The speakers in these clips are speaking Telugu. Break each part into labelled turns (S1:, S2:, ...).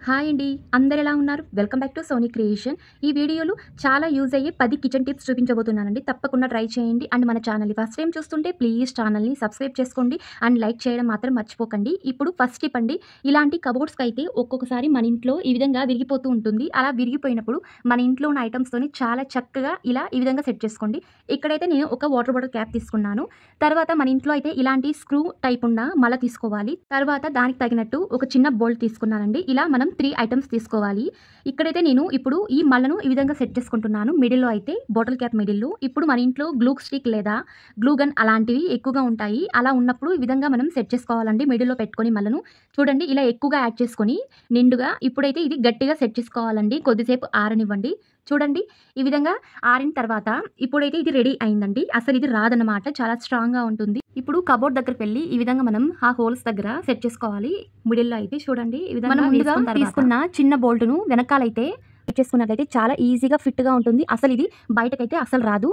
S1: హాయ్ అండి, అందరు ఎలా ఉన్నారు? Welcome back to Sony creation. ఈ వీడియోలో చాలా యూజ్ అయ్యే 10 కిచెన్ టిప్స్ చూపించబోతున్నానండి. తప్పకుండా ట్రై చేయండి. అండ్ మన ఛానల్ని ఫస్ట్ టైం చూస్తుంటే ప్లీజ్ ఛానల్ని సబ్స్క్రైబ్ చేసుకోండి అండ్ లైక్ చేయడం మాత్రం మర్చిపోకండి. ఇప్పుడు ఫస్ట్ టిప్ అండి, ఇలాంటి కబోర్డ్స్కి అయితే ఒక్కొక్కసారి మన ఇంట్లో ఈ విధంగా విరిగిపోతూ ఉంటుంది. అలా విరిగిపోయినప్పుడు మన ఇంట్లో ఉన్న ఐటమ్స్తోని చాలా చక్కగా ఈ విధంగా సెట్ చేసుకోండి. ఇక్కడైతే నేను ఒక వాటర్ బాటిల్ క్యాప్ తీసుకున్నాను. తర్వాత మన ఇంట్లో అయితే ఇలాంటి స్క్రూ టైప్ ఉన్న మల తీసుకోవాలి. తర్వాత దానికి తగినట్టు ఒక చిన్న బోల్ట్ తీసుకున్నానండి. ఇలా మనం 3 ఐటమ్స్ తీసుకోవాలి. ఇక్కడైతే నేను ఇప్పుడు ఈ మళ్ళను ఈ విధంగా సెట్ చేసుకుంటున్నాను. మిడిల్లో అయితే బాటిల్ క్యాప్ మిడిల్లో. ఇప్పుడు మన ఇంట్లో గ్లూ స్టిక్ లేదా గ్లూ గన్ అలాంటివి ఎక్కువగా ఉంటాయి. అలా ఉన్నప్పుడు ఈ విధంగా మనం సెట్ చేసుకోవాలండి. మిడిల్లో పెట్టుకొని మళ్ళను చూడండి, ఇలా ఎక్కువగా యాడ్ చేసుకొని నిండుగా ఇప్పుడైతే ఇది గట్టిగా సెట్ చేసుకోవాలండి. కొద్దిసేపు ఆరనివ్వండి. చూడండి, ఈ విధంగా ఆరిన తర్వాత ఇప్పుడైతే ఇది రెడీ అయిందండి. అసలు ఇది రాదన్నమాట, చాలా స్ట్రాంగ్గా ఉంటుంది. ఇప్పుడు కబోర్డ్ దగ్గరికి వెళ్ళి ఈ విధంగా మనం ఆ హోల్స్ దగ్గర సెట్ చేసుకోవాలి. మిడిల్లో అయితే చూడండి, ఈ విధంగా మనం ముందుగా తీసుకున్న చిన్న బోల్ట్ను వెనకాలైతే సెట్ చేసుకున్నట్లయితే చాలా ఈజీగా ఫిట్గా ఉంటుంది. అసలు ఇది బయటకైతే అసలు రాదు.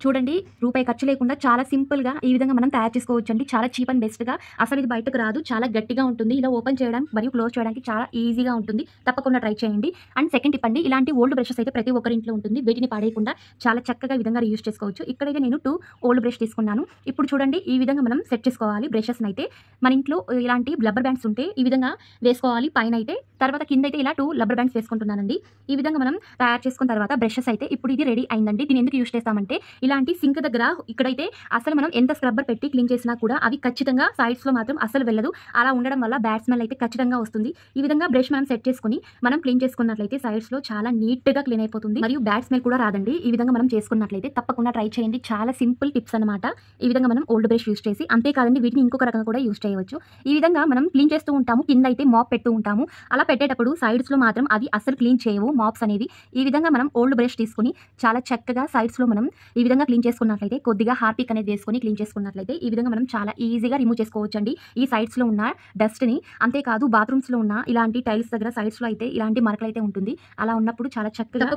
S1: చూడండి, రూపాయి ఖర్చు లేకుండా చాలా సింపుల్గా ఈ విధంగా మనం తయారు చేసుకోవచ్చండి. చాలా చీప్ అండ్ బెస్ట్గా. అసలు ఇది బయటకు రాదు, చాలా గట్టిగా ఉంటుంది. ఇలా ఓపెన్ చేయడానికి మరియు క్లోజ్ చేయడానికి చాలా ఈజీగా ఉంటుంది. తప్పకుండా ట్రై చేయండి. అండ్ సెకండ్ టిప్ అండి, ఇలాంటి ఓల్డ్ బ్రషెస్ అయితే ప్రతి ఒక్కరి ఇంట్లో ఉంటుంది. వీటిని పడేయకుండా చాలా చక్కగా ఈ విధంగా యూజ్ చేసుకోవచ్చు. ఇక్కడైతే నేను 2 ఓల్డ్ బ్రష్ తీసుకున్నాను. ఇప్పుడు చూడండి, ఈ విధంగా మనం సెట్ చేసుకోవాలి. బ్రషెస్ని అయితే మన ఇంట్లో ఇలాంటి రబ్బర్ బ్యాండ్స్ ఉంటే ఈ విధంగా వేసుకోవాలి పైన అయితే. తర్వాత కింద అయితే ఇలా 2 రబ్బర్ బ్యాండ్స్ వేసుకుంటున్నానండి. ఈ విధంగా మనం తయారు చేసుకున్న తర్వాత బ్రషెస్ అయితే ఇప్పుడు ఇది రెడీ అయిందండి. దీన్ని ఎందుకు యూజ్ చేస్తామంటే, ఇలాంటి సింక్ దగ్గర ఇక్కడైతే అసలు మనం ఎంత స్క్రబ్బర్ పెట్టి క్లీన్ చేసినా కూడా అవి ఖచ్చితంగా సైడ్స్లో మాత్రం అసలు వెళ్ళదు. అలా ఉండడం వల్ల బ్యాడ్ స్మెల్ అయితే ఖచ్చితంగా వస్తుంది. ఈ విధంగా బ్రష్ మనం సెట్ చేసుకుని మనం క్లీన్ చేసుకున్నట్లయితే సైడ్స్లో చాలా నీట్గా క్లీన్ అయిపోతుంది మరియు బ్యాడ్ స్మెల్ కూడా రాదండి. ఈ విధంగా మనం చేసుకున్నట్లయితే తప్పకుండా ట్రై చేయండి. చాలా సింపుల్ టిప్స్ అనమాట. ఈ విధంగా మనం ఓల్డ్ బ్రష్ యూజ్ చేసి, అంతేకాదండి వీటిని ఇంకొక రకంగా కూడా యూజ్ చేయవచ్చు. ఈ విధంగా మనం క్లీన్ చేస్తూ ఉంటాము, కింద అయితే మాప్ పెడుతూ ఉంటాము. అలా పెట్టేటప్పుడు సైడ్స్లో మాత్రం అవి అసలు క్లీన్ చేయవు మాప్స్ అనేవి. ఈ విధంగా మనం ఓల్డ్ బ్రష్ తీసుకుని చాలా చక్కగా సైడ్స్లో మనం ఈ విధంగా క్లీన్ చేసుకున్నట్లయితే, కొద్దిగా హార్పిక్ అనేది వేసుకొని క్లీన్ చేసుకున్నట్లయితే ఈ విధంగా మనం చాలా ఈజీగా రిమూవ్ చేసుకోవచ్చండి ఈ సైడ్స్లో ఉన్న డస్ట్ని. అంతేకాదు బాత్రూమ్స్లో ఉన్న ఇలాంటి టైల్స్ దగ్గర సైడ్స్లో అయితే ఇలాంటి మరకలు అయితే ఉంటుంది. అలా ఉన్నప్పుడు చాలా చక్కగా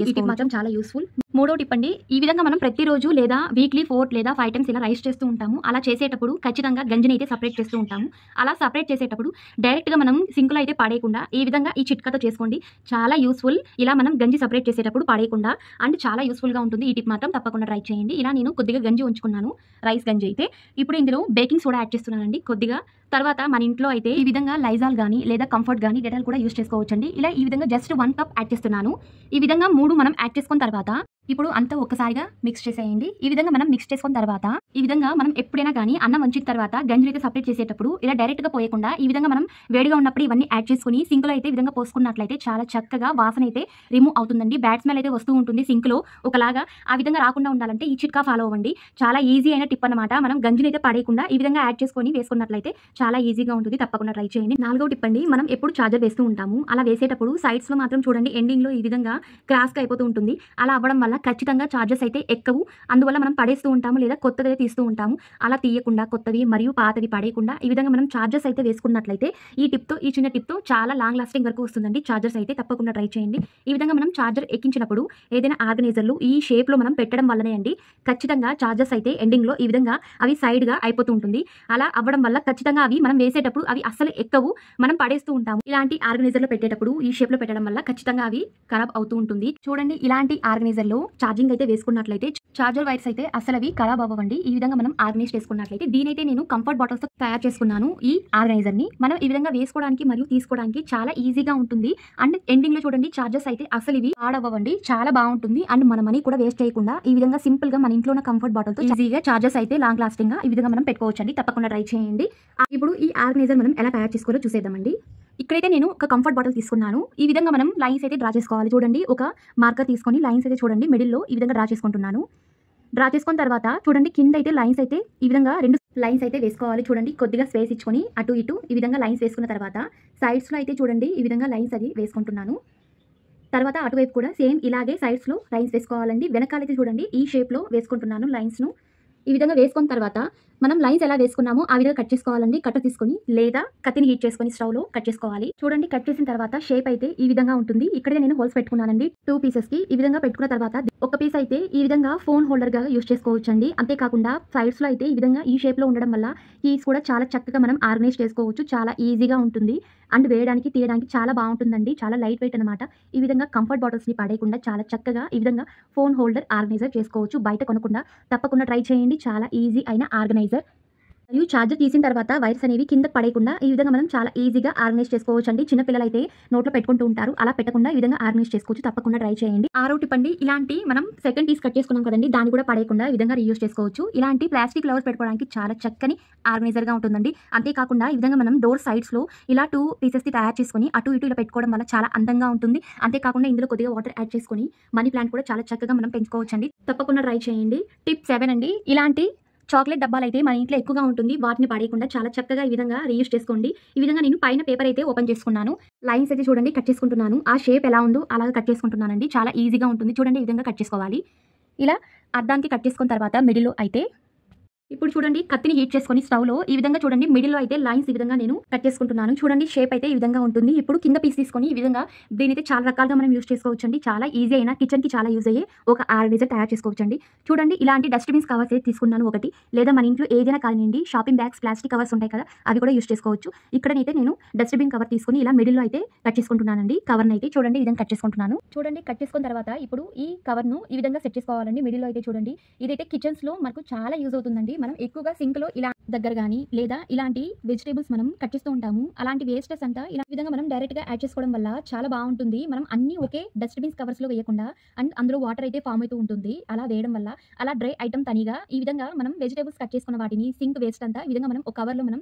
S1: ఈ టిప్ మాత్రం చాలా యూస్ఫుల్. మూడో టిప్ అండి, ఈ విధంగా మనం ప్రతిరోజు లేదా వీక్లీ 4 లేదా 5 టైమ్స్ ఇలా రైస్ చేస్తూ ఉంటాము. అలా చేసేటప్పుడు ఖచ్చితంగా గంజిని అయితే సపరేట్ చేస్తూ ఉంటాము. అలా సపరేట్ చేసేటప్పుడు డైరెక్ట్గా మనం సింక్లో అయితే పడేయకుండా ఈ విధంగా ఈ చిట్కాతో చేసుకోండి. చాలా యూస్ఫుల్. ఇలా మనం గంజి సపరేట్ చేసేటప్పుడు పడేయకుండా అండ్ చాలా యూస్ఫుల్గా ఉంటుంది. ఈ టిప్ మాత్రం తప్పకుండా ట్రై చేయండి. ఇలా నేను కొద్దిగా గంజి ఉంచుకున్నాను, రైస్ గంజి అయితే. ఇప్పుడు ఇందులో బేకింగ్ సోడా యాడ్ చేస్తున్నానండి కొద్దిగా. తర్వాత మన ఇంట్లో అయితే ఈ విధంగా లైజాల్ కానీ లేదా కంఫర్ట్ కానీ డెటాల్ కూడా యూజ్ చేసుకోవచ్చండి. ఇలా ఈ విధంగా జస్ట్ 1 కప్ యాడ్ చేస్తున్నాను. ఈ విధంగా 3 మనం యాడ్ చేసుకున్న తర్వాత ఇప్పుడు అంతా ఒక్కసారిగా మిక్స్ చేసేయండి. ఈ విధంగా మనం మిక్స్ చేసుకున్న తర్వాత ఈ విధంగా మనం ఎప్పుడైనా కానీ అన్నం వంచిన తర్వాత గంజి అయితే సపరేట్ చేసేటప్పుడు ఇలా డైరెక్ట్గా పోయకుండా ఈ విధంగా మనం వేడిగా ఉన్నప్పుడు ఇవన్నీ యాడ్ చేసుకుని సింక్లో అయితే ఈ విధంగా పోసుకున్నట్లయితే చాలా చక్కగా వాసన అయితే రిమూవ్ అవుతుందండి. బ్యాడ్ స్మెల్ అయితే వస్తూ ఉంటుంది సింక్లో ఒకలాగా. ఆ విధంగా రాకుండా ఉండాలంటే ఈ చిట్కా ఫాలో అవ్వండి. చాలా ఈజీ అయిన టిప్ అనమాట. మనం గంజిని అయితే పడేయకుండా ఈ విధంగా యాడ్ చేసుకొని వేసుకున్నట్లయితే చాలా ఈజీగా ఉంటుంది. తప్పకుండా ట్రై చేయండి. 4వ టిప్ అండి, మనం ఎప్పుడు చార్జర్ వేస్తూ ఉంటాము. అలా వేసేటప్పుడు సైడ్స్లో మాత్రం చూడండి ఎండింగ్లో ఈ విధంగా క్రాస్గా అయిపోతూ ఉంటుంది. అలా అవ్వడం వల్ల ఖచ్చితంగా చార్జర్స్ అయితే ఎక్కవు. అందువల్ల మనం పడేస్తూ ఉంటాము లేదా కొత్తది తీస్తూ ఉంటాము. అలా తీయకుండా కొత్తవి మరియు పాతవి పడేయకుండా ఈ విధంగా మనం చార్జర్స్ అయితే వేసుకున్నట్లయితే ఈ చిన్న టిప్తో చాలా లాంగ్ లాస్టింగ్ వరకు వస్తుందండి చార్జర్స్ అయితే. తప్పకుండా ట్రై చేయండి. ఈ విధంగా మనం చార్జర్ ఎక్కించినప్పుడు ఏదైనా ఆర్గనైజర్లు ఈ షేప్లో మనం పెట్టడం వల్లనే అండి ఖచ్చితంగా చార్జర్స్ అయితే ఎండింగ్లో ఈ విధంగా అవి సైడ్గా అయిపోతూ ఉంటుంది. అలా అవ్వడం వల్ల ఖచ్చితంగా అవి మనం వేసేటప్పుడు అవి అస్సలు ఎక్కవు, మనం పడేస్తూ ఉంటాము. ఇలాంటి ఆర్గనైజర్లో పెట్టేటప్పుడు ఈ షేప్లో పెట్టడం వల్ల ఖచ్చితంగా అవి ఖరాబ్ అవుతూ ఉంటుంది. చూడండి, ఇలాంటి ఆర్గనైజర్లో ఛార్జింగ్ అయితే వేసుకున్నట్లయితే చార్జర్ వైర్స్ అయితే అసలు అవి ఖరాబ్ అవ్వండి. ఈ విధంగా మనం ఆర్గనైజ్ చేసుకున్నట్లయితే. దీనైతే నేను కంఫర్ట్ బాటిల్స్తో తయారు చేసుకున్నాను. ఈ ఆర్గనైజర్ని మనం ఈ విధంగా వేసుకోవడానికి మరియు తీసుకోవడానికి చాలా ఈజీగా ఉంటుంది. అండ్ ఎండింగ్లో చూడండి చార్జర్స్ అయితే అసలు ఇవి పాడవ్వండి, చాలా బాగుంటుంది. అండ్ మన మనీ కూడా వేస్ట్ చేయకుండా ఈ విధంగా సింపుల్గా మన ఇంట్లో ఉన్న కంఫర్ట్ బాటిల్తో ఈజీగా చార్జర్స్ అయితే లాంగ్ లాస్టింగ్గా ఈ విధంగా మనం పెట్టుకోవచ్చండి. తప్పకుండా ట్రై చేయండి. ఇప్పుడు ఈ ఆర్గనైజర్ మనం ఎలా తయారు చేసుకోవాలో చూసేద్దామండి. ఇక్కడైతే నేను ఒక కంఫర్ట్ బాటిల్ తీసుకున్నాను. ఈ విధంగా మనం లైన్స్ అయితే డ్రా చేసుకోవాలి. చూడండి, ఒక మార్కర్ తీసుకొని లైన్స్ అయితే చూడండి మిడిల్లో ఈ విధంగా డ్రా చేసుకుంటున్నాను. డ్రా చేసుకున్న తర్వాత చూడండి కింద అయితే లైన్స్ అయితే ఈ విధంగా 2 లైన్స్ అయితే వేసుకోవాలి. చూడండి, కొద్దిగా స్పేస్ ఇచ్చుకొని అటు ఇటు ఈ విధంగా లైన్స్ వేసుకున్న తర్వాత సైడ్స్లో అయితే చూడండి ఈ విధంగా లైన్స్ అది వేసుకుంటున్నాను. తర్వాత అటువైపు కూడా సేమ్ ఇలాగే సైడ్స్లో లైన్స్ వేసుకోవాలండి. వెనకాలైతే చూడండి ఈ షేప్లో వేసుకుంటున్నాను లైన్స్ను. ఈ విధంగా వేసుకున్న తర్వాత మనం లైన్స్ ఎలా వేసుకున్నామో ఆ విధంగా కట్ చేసుకోవాలండి. కట్టర్ తీసుకొని లేదా కత్తిని హీట్ చేసుకొని స్టవ్లో కట్ చేసుకోవాలి. చూడండి, కట్ చేసిన తర్వాత షేప్ అయితే ఈ విధంగా ఉంటుంది. ఇక్కడే నేను హోల్స్ పెట్టుకున్నానండి 2 పీసెస్కి. ఈ విధంగా పెట్టుకున్న తర్వాత ఒక పీస్ అయితే ఈ విధంగా ఫోన్ హోల్డర్‌గా యూజ్ చేసుకోవచ్చండి. అంతేకాకుండా సైడ్స్‌లో అయితే ఈ విధంగా ఈ షేప్‌లో ఉండడం వల్ల కీస్ కూడా చాలా చక్కగా మనం ఆర్గనైజ్ చేసుకోవచ్చు. చాలా ఈజీగా ఉంటుంది. అండ్ వేయడానికి, తీయడానికి చాలా బావుంటుందండి. చాలా లైట్ వెయిట్ అనమాట. ఈ విధంగా కంఫర్ట్ బాటిల్స్‌ని పడేయకుండా చాలా చక్కగా ఈ విధంగా ఫోన్ హోల్డర్ ఆర్గనైజర్ చేసుకోవచ్చు. బయట కొనకుండా తప్పకుండా ట్రై చేయండి. చాలా ఈజీ అయిన ఆర్గనైజర్. మరియు చార్జర్ తీసిన తర్వాత వైర్స్ అనేవి కిందకి పడేయకుండా ఈ విధంగా మనం చాలా ఈజీగా ఆర్గనైజ్ చేసుకోవచ్చండి. చిన్న పిల్లలైతే నోట్లో పెట్టుకుంటూ ఉంటారు. అలా పెట్టకుండా ఈ విధంగా ఆర్గనైజ్ చేసుకోవచ్చు. తప్పకుండా ట్రై చేయండి. ఆరో టిప్ అండి. ఇలాంటి మనం సెకండ్ పీస్ కట్ చేసుకున్నాం కదండీ! దాన్ని కూడా పడేయకుండా ఈ విధంగా రీయూజ్ చేసుకోవచ్చు. ఇలాంటి ప్లాస్టిక్ కవర్స్ పెట్టుకోవడానికి చాలా చక్కని ఆర్గనైజర్‌గా ఉంటుందండి. అంతేకాకుండా ఈ విధంగా మనం డోర్ సైడ్స్‌లో ఇలా 2 పీసెస్‌ని తయారు చేసుకొని అటు ఇటు ఇలా పెట్టుకోవడం వల్ల చాలా అందంగా ఉంటుంది. అంతేకాకుండా ఇందులో కొద్దిగా వాటర్ యాడ్ చేసుకొని మనీ ప్లాంట్ కూడా చాలా చక్కగా మనం పెంచుకోవచ్చండి. తప్పకుండా ట్రై చేయండి. టిప్ 7 అండి. ఇలాంటి చాక్లెట్ డబ్బాలైతే మన ఇంట్లో ఎక్కువగా ఉంటుంది. వాటిని పడేయకుండా చాలా చక్కగా ఈ విధంగా రీయూజ్ చేసుకోండి. ఈ విధంగా నేను పైన పేపర్ అయితే ఓపెన్ చేసుకున్నాను. లైన్స్ అయితే చూడండి కట్ చేసుకుంటున్నాను. ఆ షేప్ ఎలా ఉందో అలాగే కట్ చేసుకుంటున్నానండి. చాలా ఈజీగా ఉంటుంది. చూడండి ఈ విధంగా కట్ చేసుకోవాలి. ఇలా అద్దానికి కట్ చేసుకున్న తర్వాత మిడిల్‌లో అయితే ఇప్పుడు చూడండి కత్తిని హీట్ చేసుకొని స్టవ్‌లో ఈ విధంగా చూడండి మిడిల్‌లో అయితే లైన్స్ ఈ విధంగా నేను కట్ చేసుకుంటున్నాను. చూడండి షేప్ అయితే ఈ విధంగా ఉంటుంది. ఇప్పుడు కింద పీస్ తీసుకొని ఈ విధంగా దీనైతే చాలా రకాలుగా మనం యూజ్ చేసుకోవచ్చండి. చాలా ఈజీ అయిన కిచెన్‌కి చాలా యూజ్ అయ్యే ఒక ఆర్గనైజర్ తయారు చేసుకోవచ్చండి. చూడండి ఇలాంటి డస్ట్‌బిన్స్ కవర్స్ అయితే తీసుకున్నాను ఒకటి. లేదా మన ఇంట్లో ఏదైనా కానియండి షాపింగ్ బ్యాగ్స్, ప్లాస్టిక్ కవర్స్ ఉంటాయి కదా! అవి కూడా యూజ్ చేసుకోవచ్చు. ఇక్కడనైతే నేను డస్ట్‌బిన్ కవర్ తీసుకొని ఇలా మిడిల్‌లో అయితే కట్ చేసుకుంటున్నానండి. కవర్‌నైతే చూడండి ఈ విధంగా కట్ చేసుకుంటున్నాను. చూడండి కట్ చేసుకున్న తర్వాత ఇప్పుడు ఈ కవర్‌ను ఈ విధంగా సెట్ చేసుకోవాలండి. మిడిల్‌లో అయితే చూడండి ఇదైతే కిచెన్స్‌లో మనకు చాలా యూజ్ అవుతుందండి. మనం ఎక్కువగా సింక్‌లో ఇలా దగ్గర గాని లేదా ఇలాంటి వెజిటబుల్స్ మనం కట్ చేస్తూ ఉంటాము. అలాంటి వేస్టెస్ అంతా ఇలా విధంగా మనం డైరెక్ట్‌గా యాడ్ చేసుకోవడం వల్ల చాలా బావుంటుంది. మనం అన్నీ ఒకే డస్ట్‌బిన్స్ కవర్స్‌లో వేయకుండా అండ్ అందులో వాటర్ అయితే ఫార్మ్ అవుతూ ఉంటుంది. అలా వేయడం వల్ల అలా డ్రై ఐటెమ్ తనిగా ఈ విధంగా మనం వెజిటబుల్స్ కట్ చేసుకున్న వాటిని సింక్ వేస్ట్ అంతా ఈ విధంగా మనం ఒక కవర్‌లో మనం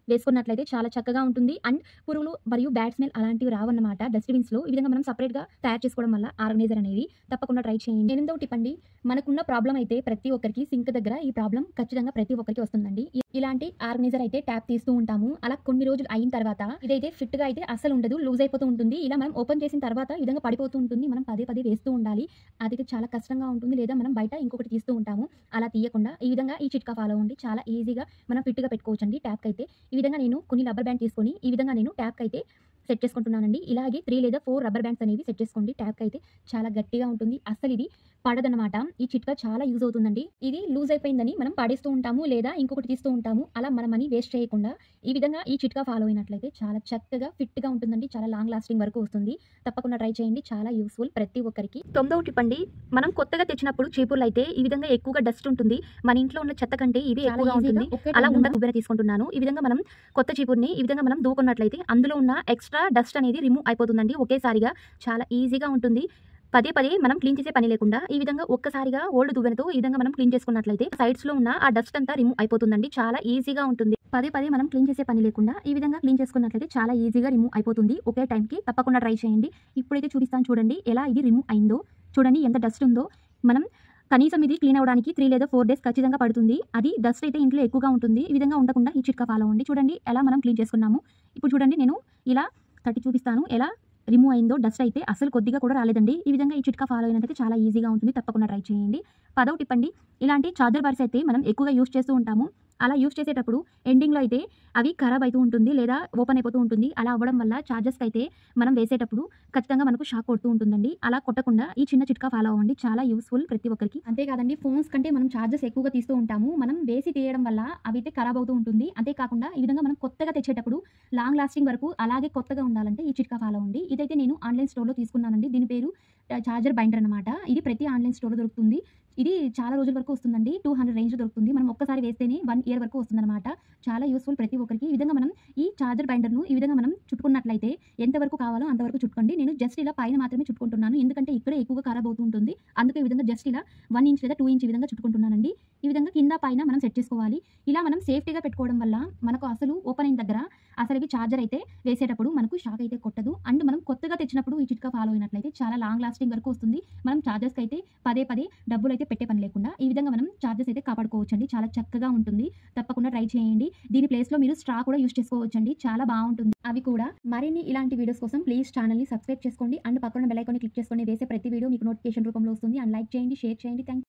S1: వేసుకున్నట్లయితే చాలా చక్కగా ఉంటుంది. అండ్ పురుగులు మరియు బ్యాడ్ స్మెల్ అలాంటివి రావన్నమాట డస్ట్‌బిన్స్‌లో. ఈ విధంగా మనం సెపరేట్‌గా తయారు చేసుకోవడం వల్ల ఆర్గనైజర్ అనేది తప్పకుండా ట్రై చేయండి. ఎనిమిదవ టిప్ అండి. మనకున్న ప్రాబ్లమ్ అయితే ప్రతి ఒక్కరికి సింక్ దగ్గర ఈ ప్రాబ్లమ్ ఖచ్చితంగా ప్రతి ఒక్కరికి వస్తుందండి. ఇలాంటి ఆర్గనైజర్ అయితే ట్యాప్ తీస్తూ ఉంటాము. అలా కొన్ని రోజులు అయిన తర్వాత ఇదైతే ఫిట్‌గా అయితే అస్సలు ఉండదు. లూజ్ అయిపోతూ ఉంటుంది. ఇలా మనం ఓపెన్ చేసిన తర్వాత ఈ విధంగా పడిపోతూ ఉంటుంది. మనం పదే పదే వేస్తూ ఉండాలి. అదైతే చాలా కష్టంగా ఉంటుంది. లేదా మనం బయట ఇంకొకటి తీస్తూ ఉంటాము. అలా తీయకుండా ఈ విధంగా ఈ చిట్కా ఫాలో అవ్వండి. చాలా ఈజీగా మనం ఫిట్‌గా పెట్టుకోవచ్చండి ట్యాప్‌కైతే. ఈ విధంగా నేను కొన్ని రబ్బర్ బ్యాండ్ తీసుకొని ఈ విధంగా నేను ట్యాప్‌కైతే సెట్ చేసుకుంటున్నానండి. ఇలాగే 3 లేదా 4 రబ్బర్ బ్యాండ్స్ అనేవి సెట్ చేసుకోండి. ట్యాప్‌కైతే చాలా గట్టిగా ఉంటుంది. అస్సలు ఇది పడదనమాట. ఈ చిట్కా చాలా యూజ్ అవుతుందండి. ఇది లూజ్ అయిపోయిందని మనం పడేస్తూ ఉంటాము. లేదా ఇంకొకటి తీస్తూ ఉంటాము. అలా మన మనీ వేస్ట్ చేయకుండా ఈ విధంగా ఈ చిట్కా ఫాలో అయినట్లయితే చాలా చక్కగా ఫిట్‌గా ఉంటుందండి. చాలా లాంగ్ లాస్టింగ్ వరకు వస్తుంది. తప్పకుండా ట్రై చేయండి. చాలా యూజ్‌ఫుల్ ప్రతి ఒక్కరికి. 9వ టిప్ అండి. మనం కొత్తగా తెచ్చినప్పుడు చీపుర్లయితే ఈ విధంగా ఎక్కువగా డస్ట్ ఉంటుంది. మన ఇంట్లో ఉన్న చెత్త కంటే ఇవి ఎక్కువగా ఉంటుంది. అలా ఉండకుండా తీసుకుంటున్నాను. ఈ విధంగా మనం కొత్త చీపుర్ని ఈ విధంగా మనం దూకున్నట్లయితే అందులో ఉన్న ఎక్స్‌ట్రా డస్ట్ అనేది రిమూవ్ అయిపోతుందండి ఒకేసారిగా. చాలా ఈజీగా ఉంటుంది. పదే పదే మనం క్లీన్ చేసే పని లేకుండా ఈ విధంగా ఒక్కసారిగా ఓల్డ్ దువ్వెనతో ఈ విధంగా మనం క్లీన్ చేసుకున్నట్లయితే సైడ్స్‌లో ఉన్న ఆ డస్ట్ అంతా రిమూవ్ అయిపోతుందండి. చాలా ఈజీగా ఉంటుంది. పదే పదే మనం క్లీన్ చేసే పని లేకుండా ఈ విధంగా క్లీన్ చేసుకున్నట్లయితే చాలా ఈజీగా రిమూవ్ అయిపోతుంది ఒకే టైంకి. తప్పకుండా ట్రై చేయండి. ఇప్పుడైతే చూపిస్తాను చూడండి ఎలా ఇది రిమూవ్ అయిందో. చూడండి ఎంత డస్ట్ ఉందో. మనం కనీసం ఇది క్లీన్ అవ్వడానికి 3 లేదా 4 డేస్ ఖచ్చితంగా పడుతుంది. అది డస్ట్ అయితే ఇంట్లో ఎక్కువగా ఉంటుంది. ఈ విధంగా ఉండకుండా ఈ చిట్కా ఫాలో అవ్వండి. చూడండి ఎలా మనం క్లీన్ చేసుకున్నాము. ఇప్పుడు చూడండి నేను ఇలా తట్టి చూపిస్తాను ఎలా రిమూవ్ అయిందో. డస్ట్ అయితే అసలు కొద్దిగా కూడా రాలేదండి. ఈ విధంగా ఈ చిట్కా ఫాలో అయినట్లయితే చాలా ఈజీగా ఉంటుంది. తప్పకుండా ట్రై చేయండి. 10వ టిప్ అండి. ఇలాంటి చార్జర్ వైర్స్ అయితే మనం ఎక్కువగా యూజ్ చేస్తూ ఉంటాము. అలా యూజ్ చేసేటప్పుడు ఎండింగ్‌లో అయితే అవి ఖరాబ్ అయితూ ఉంటుంది. లేదా ఓపెన్ అయిపోతూ ఉంటుంది. అలా అవ్వడం వల్ల చార్జర్స్‌కి అయితే మనం వేసేటప్పుడు ఖచ్చితంగా మనకు షాక్ కొడుతూ ఉంటుందండి. అలా కొట్టకుండా ఈ చిన్న చిట్కా ఫాలో అవ్వండి. చాలా యూజ్‌ఫుల్ ప్రతి ఒక్కరికి. అంతేకాదండి ఫోన్స్ కంటే మనం చార్జర్స్ ఎక్కువగా తీస్తూ ఉంటాము. మనం వేసి తీయడం వల్ల అవి అయితే ఖరాబ్ అవుతూ ఉంటుంది. అంతేకాకుండా ఈ విధంగా మనం కొత్తగా తెచ్చేటప్పుడు లాంగ్ లాస్టింగ్ వరకు అలాగే కొత్తగా ఉండాలంటే ఈ చిట్కా ఫాలో అవ్వండి. ఇదైతే నేను ఆన్‌లైన్ స్టోర్‌లో తీసుకున్నానండి. దీని పేరు చార్జర్ బైండర్ అనమాట. ఇది ప్రతి ఆన్‌లైన్ స్టోర్‌లో దొరుకుతుంది. ఇది చాలా రోజుల వరకు వస్తుందండి. 200 రేంజ్‌లో దొరుకుతుంది. మనం ఒక్కసారి వేస్తేనే 1 ఇయర్ వరకు వస్తుందనమాట. చాలా యూజ్‌ఫుల్ ప్రతి ఒక్కరికి. ఈ విధంగా మనం ఈ చార్జర్ బైండర్‌ను ఈ విధంగా మనం చుట్టుకున్నట్లయితే ఎంతవరకు కావాలో అంతవరకు చుట్టుకోండి. నేను జస్ట్ ఇలా పైన మాత్రమే చుట్టుకుంటున్నాను. ఎందుకంటే ఇక్కడే ఎక్కువగా ఖరాబ్ అవుతూ ఉంటుంది. అందుకే ఈ విధంగా జస్ట్ ఇలా 1 ఇంచ్ లేదా 2 ఇంచ్ ఈ విధంగా చుట్టుకుంటున్నానండి. ఈ విధంగా కింద పైన మనం సెట్ చేసుకోవాలి. ఇలా మనం సేఫ్టీగా పెట్టుకోవడం వల్ల మనకు అసలు ఓపెన్ అయిన దగ్గర అసలు ఇవి చార్జర్ అయితే వేసేటప్పుడు మనకు షాక్ అయితే కొట్టదు. అండ్ మనం కొత్తగా తెచ్చినప్పుడు ఈ చిట్కా ఫాలో అయినట్లయితే చాలా లాంగ్ లాస్టింగ్ వరకు వస్తుంది. మనం చార్జర్స్‌కి అయితే పదే పదే డబ్బులైతే పెట్టే పని లేకుండా ఈ విధంగా మనం చార్జర్స్ అయితే కాపాడుకోవచ్చండి. చాలా చక్కగా ఉంటుంది. తప్పకుండా ట్రై చేయండి. దీని ప్లేస్‌లో మీరు స్ట్రా కూడా యూజ్ చేసుకోవచ్చండి. చాలా బావుంటుంది. అవి కూడా మరిన్ని ఇలాంటి వీడియోస్ కోసం ప్లీజ్ ఛానెల్‌ని సబ్స్క్రైబ్ చేసుకోండి. అండ్ పక్కన బెల్ ఐకాన్‌ని క్లిక్ చేసుకోండి. వేసే ప్రతి వీడియో మీకు నోటిఫికేషన్ రూపంలో వస్తుంది. అండ్ లైక్ చేయండి, షేర్ చేయండి. థాంక్